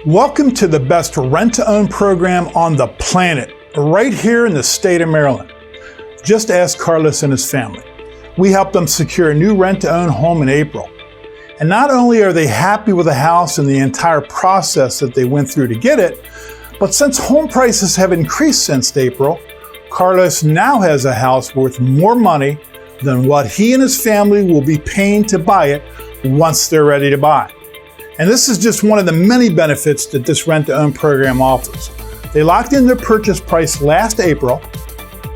Welcome to the best rent-to-own program on the planet, right here in the state of Maryland. Just ask Carlos and his family. We helped them secure a new rent-to-own home in April. And not only are they happy with the house and the entire process that they went through to get it, but since home prices have increased since April, Carlos now has a house worth more money than what he and his family will be paying to buy it once they're ready to buy. And this is just one of the many benefits that this rent-to-own program offers. They locked in their purchase price last April,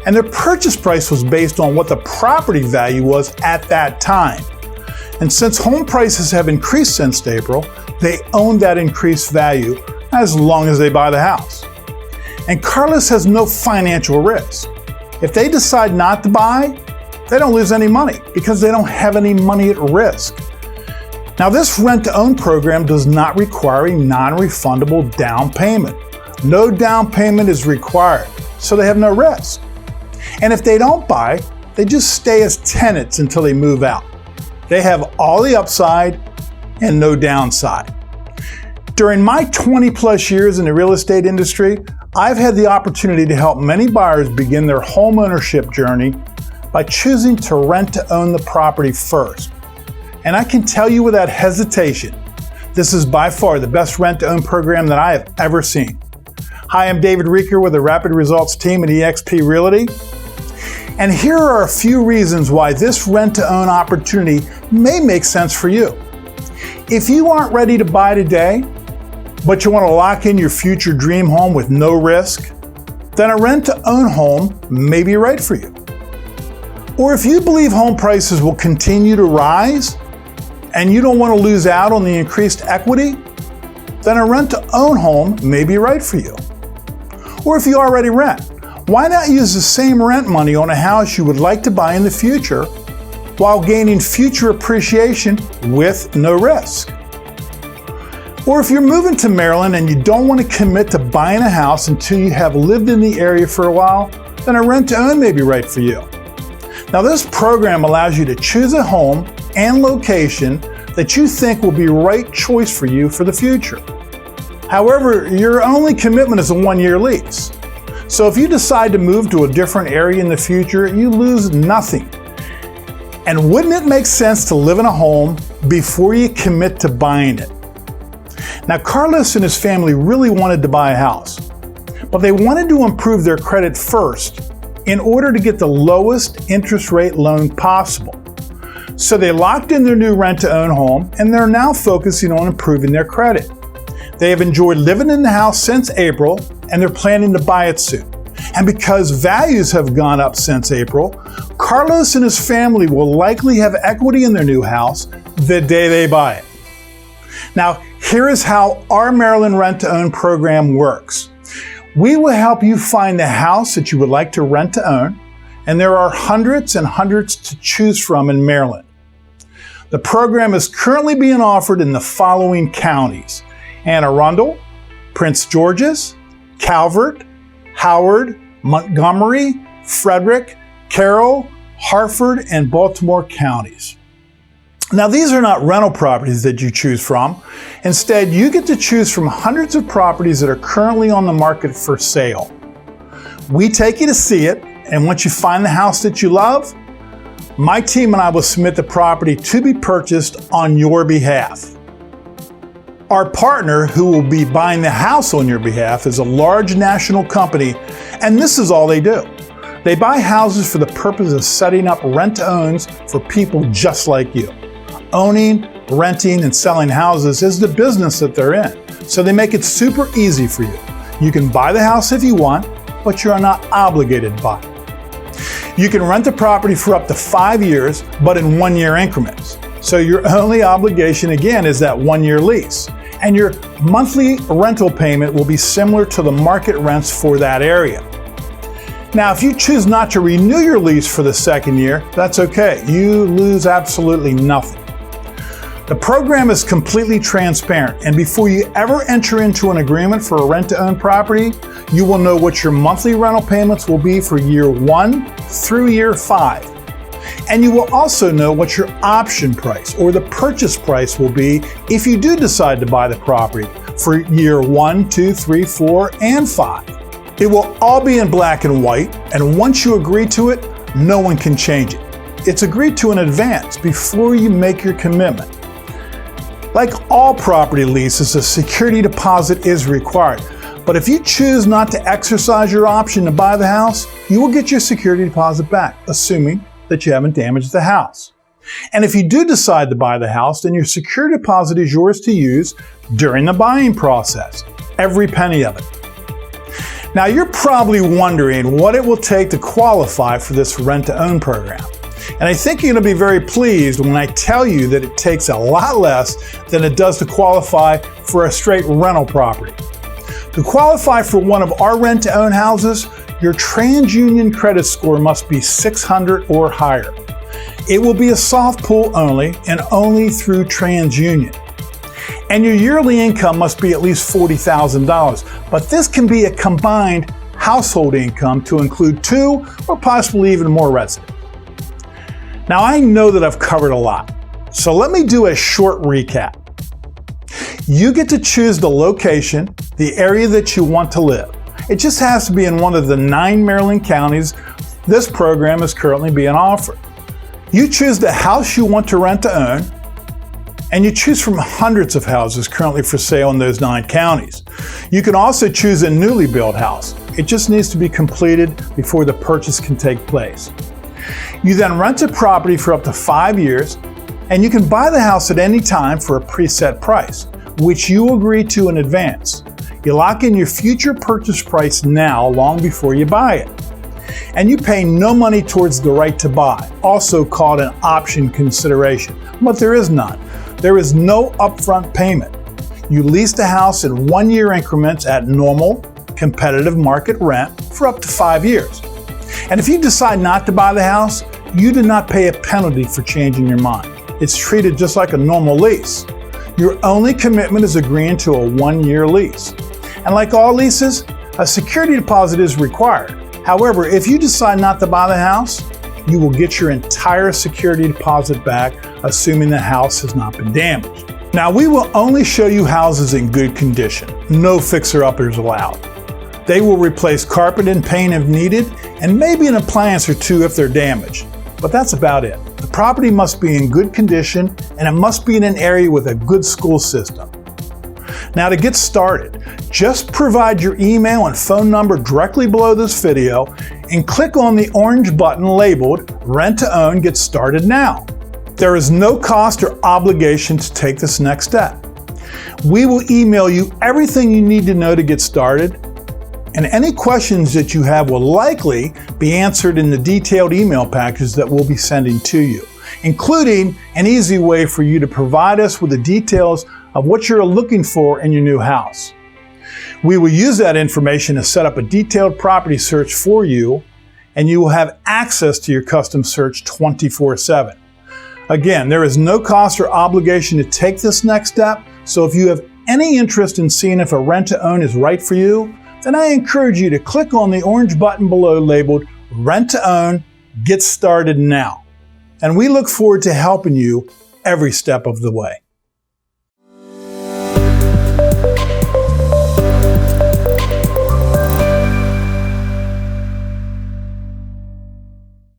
and their purchase price was based on what the property value was at that time. And since home prices have increased since April, they own that increased value as long as they buy the house. And Carlos has no financial risk. If they decide not to buy, they don't lose any money because they don't have any money at risk. Now, this rent-to-own program does not require a non-refundable down payment. No down payment is required, so they have no risk. And if they don't buy, they just stay as tenants until they move out. They have all the upside and no downside. During my 20 plus years in the real estate industry, I've had the opportunity to help many buyers begin their home ownership journey by choosing to rent to own the property first. And I can tell you without hesitation, this is by far the best rent-to-own program that I have ever seen. Hi, I'm David Reeker with the Rapid Results team at eXp Realty. And here are a few reasons why this rent-to-own opportunity may make sense for you. If you aren't ready to buy today, but you want to lock in your future dream home with no risk, then a rent-to-own home may be right for you. Or if you believe home prices will continue to rise, and you don't want to lose out on the increased equity, then a rent-to-own home may be right for you. Or if you already rent, why not use the same rent money on a house you would like to buy in the future while gaining future appreciation with no risk? Or if you're moving to Maryland and you don't want to commit to buying a house until you have lived in the area for a while, then a rent-to-own may be right for you. Now, this program allows you to choose a home and location that you think will be the right choice for you for the future. However, your only commitment is a one-year lease. So if you decide to move to a different area in the future, you lose nothing. And wouldn't it make sense to live in a home before you commit to buying it? Now, Carlos and his family really wanted to buy a house, but they wanted to improve their credit first in order to get the lowest interest rate loan possible. So they locked in their new rent-to-own home, and they're now focusing on improving their credit. They have enjoyed living in the house since April, and they're planning to buy it soon. And because values have gone up since April, Carlos and his family will likely have equity in their new house the day they buy it. Now, here is how our Maryland rent-to-own program works. We will help you find the house that you would like to rent to own, and there are hundreds and hundreds to choose from in Maryland. The program is currently being offered in the following counties: Anne Arundel, Prince George's, Calvert, Howard, Montgomery, Frederick, Carroll, Hartford, and Baltimore counties. Now, these are not rental properties that you choose from. Instead, you get to choose from hundreds of properties that are currently on the market for sale. We take you to see it, and once you find the house that you love, my team and I will submit the property to be purchased on your behalf. Our partner, who will be buying the house on your behalf, is a large national company, and this is all they do. They buy houses for the purpose of setting up rent-to-owns for people just like you. Owning, renting, and selling houses is the business that they're in, so they make it super easy for you. You can buy the house if you want, but you are not obligated to buy it. You can rent the property for up to 5 years, but in one-year increments. So your only obligation, again, is that one-year lease. And your monthly rental payment will be similar to the market rents for that area. Now, if you choose not to renew your lease for the second year, that's okay. You lose absolutely nothing. The program is completely transparent, and before you ever enter into an agreement for a rent-to-own property, you will know what your monthly rental payments will be for year 1 through year 5. And you will also know what your option price or the purchase price will be if you do decide to buy the property, for year 1, 2, 3, 4, and 5. It will all be in black and white, and once you agree to it, no one can change it. It's agreed to in advance before you make your commitment. Like all property leases, a security deposit is required. But if you choose not to exercise your option to buy the house, you will get your security deposit back, assuming that you haven't damaged the house. And if you do decide to buy the house, then your security deposit is yours to use during the buying process, every penny of it. Now you're probably wondering what it will take to qualify for this rent-to-own program. And I think you're going to be very pleased when I tell you that it takes a lot less than it does to qualify for a straight rental property. To qualify for one of our rent-to-own houses, your TransUnion credit score must be 600 or higher. It will be a soft pull only and only through TransUnion. And your yearly income must be at least $40,000, but this can be a combined household income to include 2 or possibly even more residents. Now I know that I've covered a lot, so let me do a short recap. You get to choose the location, the area that you want to live. It just has to be in one of the 9 Maryland counties this program is currently being offered. You choose the house you want to rent to own, and you choose from hundreds of houses currently for sale in those 9 counties. You can also choose a newly built house. It just needs to be completed before the purchase can take place. You then rent a property for up to 5 years, and you can buy the house at any time for a preset price, which you agree to in advance. You lock in your future purchase price now, long before you buy it. And you pay no money towards the right to buy, also called an option consideration, but there is none. There is no upfront payment. You lease the house in 1-year increments at normal, competitive market rent for up to 5 years. And if you decide not to buy the house, you do not pay a penalty for changing your mind. It's treated just like a normal lease. Your only commitment is agreeing to a 1-year lease. And like all leases, a security deposit is required. However, if you decide not to buy the house, you will get your entire security deposit back, assuming the house has not been damaged. Now, we will only show you houses in good condition. No fixer-uppers allowed. They will replace carpet and paint if needed, and maybe an appliance or 2 if they're damaged. But that's about it. The property must be in good condition, and it must be in an area with a good school system. Now to get started, just provide your email and phone number directly below this video and click on the orange button labeled Rent to Own Get Started Now. There is no cost or obligation to take this next step. We will email you everything you need to know to get started, and any questions that you have will likely be answered in the detailed email package that we'll be sending to you, including an easy way for you to provide us with the details of what you're looking for in your new house. We will use that information to set up a detailed property search for you, and you will have access to your custom search 24/7. Again, there is no cost or obligation to take this next step, so if you have any interest in seeing if a rent-to-own is right for you, then I encourage you to click on the orange button below labeled Rent to Own Get Started Now. And we look forward to helping you every step of the way.